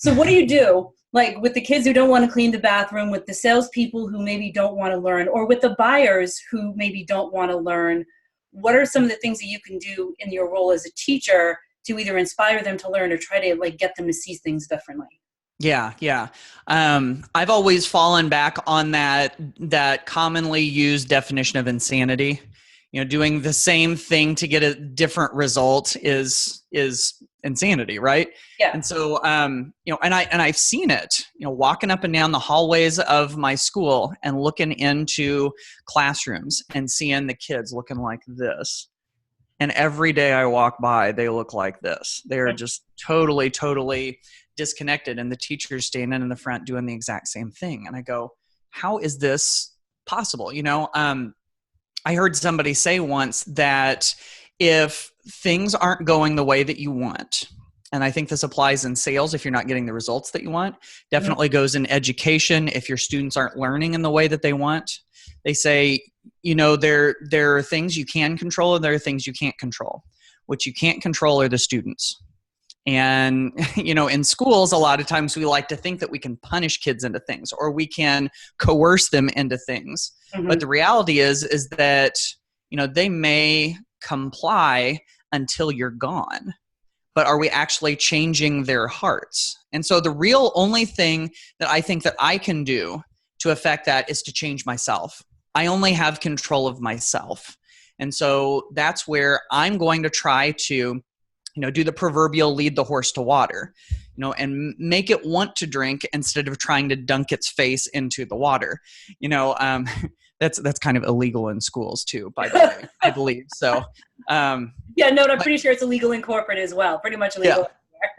So what do you do, like with the kids who don't want to clean the bathroom, with the salespeople who maybe don't want to learn, or with the buyers who maybe don't want to learn? What are some of the things that you can do in your role as a teacher to either inspire them to learn or try to like get them to see things differently? Yeah, yeah. I've always fallen back on that commonly used definition of insanity. Doing the same thing to get a different result is insanity, right? Yeah. And so, and I've seen it. Walking up and down the hallways of my school and looking into classrooms and seeing the kids looking like this. And every day I walk by, they look like this. They're just totally, totally disconnected. And the teacher's standing in the front doing the exact same thing. And I go, how is this possible? I heard somebody say once that if things aren't going the way that you want, and I think this applies in sales if you're not getting the results that you want, definitely goes in education if your students aren't learning in the way that they want. They say, there are things you can control and there are things you can't control. What you can't control are the students. And, in schools, a lot of times we like to think that we can punish kids into things or we can coerce them into things. Mm-hmm. But the reality is that, they may comply until you're gone. But are we actually changing their hearts? And so the real only thing that I think that I can do to affect that is to change myself. I only have control of myself. And so that's where I'm going to try to do the proverbial lead the horse to water, and make it want to drink instead of trying to dunk its face into the water. That's kind of illegal in schools too, by the way, I believe. So, I'm pretty sure it's illegal in corporate as well. Pretty much illegal.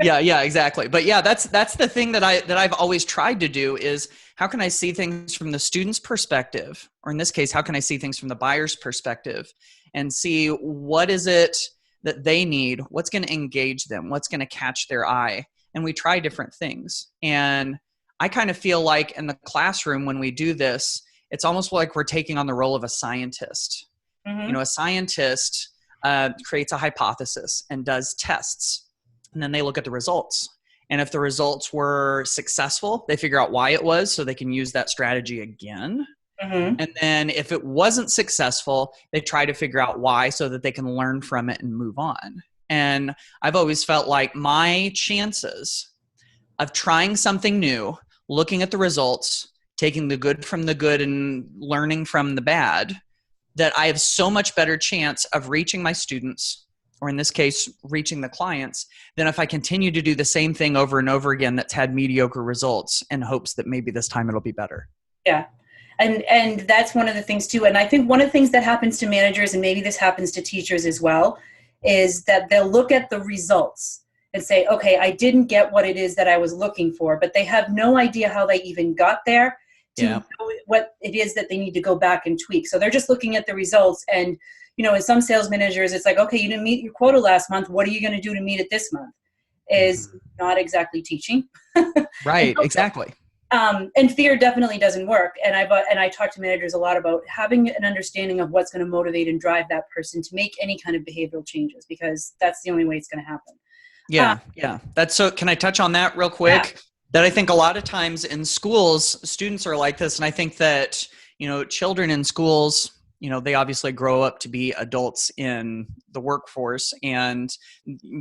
Yeah, exactly. But yeah, that's the thing that I've always tried to do is how can I see things from the student's perspective, or in this case, how can I see things from the buyer's perspective and see what is it that they need, what's going to engage them, what's going to catch their eye. And we try different things. And I kind of feel like in the classroom, when we do this, it's almost like we're taking on the role of a scientist. Mm-hmm. A scientist creates a hypothesis and does tests. And then they look at the results. And if the results were successful, they figure out why it was so they can use that strategy again. Mm-hmm. And then if it wasn't successful, they try to figure out why so that they can learn from it and move on. And I've always felt like my chances of trying something new, looking at the results, taking the good from the good and learning from the bad, that I have so much better chance of reaching my students, or in this case, reaching the clients, than if I continue to do the same thing over and over again that's had mediocre results in hopes that maybe this time it'll be better. Yeah. And that's one of the things too. And I think one of the things that happens to managers, and maybe this happens to teachers as well, is that they'll look at the results and say, okay, I didn't get what it is that I was looking for, but they have no idea how they even got there to know what it is that they need to go back and tweak. So they're just looking at the results. And, in some sales managers, it's like, okay, you didn't meet your quota last month. What are you going to do to meet it this month? Is not exactly teaching. Right, exactly. And fear definitely doesn't work. And I talk to managers a lot about having an understanding of what's going to motivate and drive that person to make any kind of behavioral changes, because that's the only way it's going to happen. Yeah. That's so. Can I touch on that real quick? Yeah. That I think a lot of times in schools, students are like this. And I think that, children in schools, they obviously grow up to be adults in the workforce, and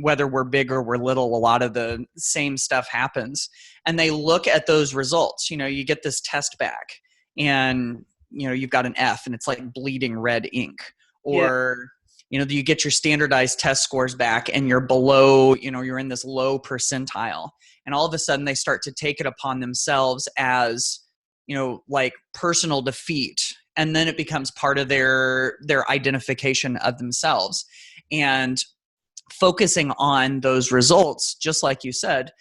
whether we're big or we're little, a lot of the same stuff happens. And they look at those results. You get this test back and, you've got an F and it's like bleeding red ink, or, you get your standardized test scores back and you're below, you're in this low percentile. And all of a sudden they start to take it upon themselves as, like personal defeat. And then it becomes part of their identification of themselves. And focusing on those results, just like you said,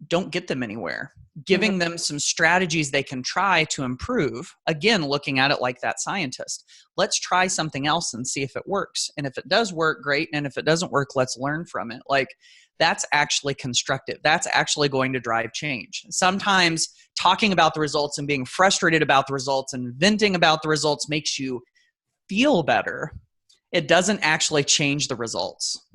don't get them anywhere. Giving them some strategies they can try to improve. Again, looking at it like that scientist. Let's try something else and see if it works. And if it does work, great. And if it doesn't work, let's learn from it. Like, that's actually constructive. That's actually going to drive change. Sometimes talking about the results and being frustrated about the results and venting about the results makes you feel better. It doesn't actually change the results.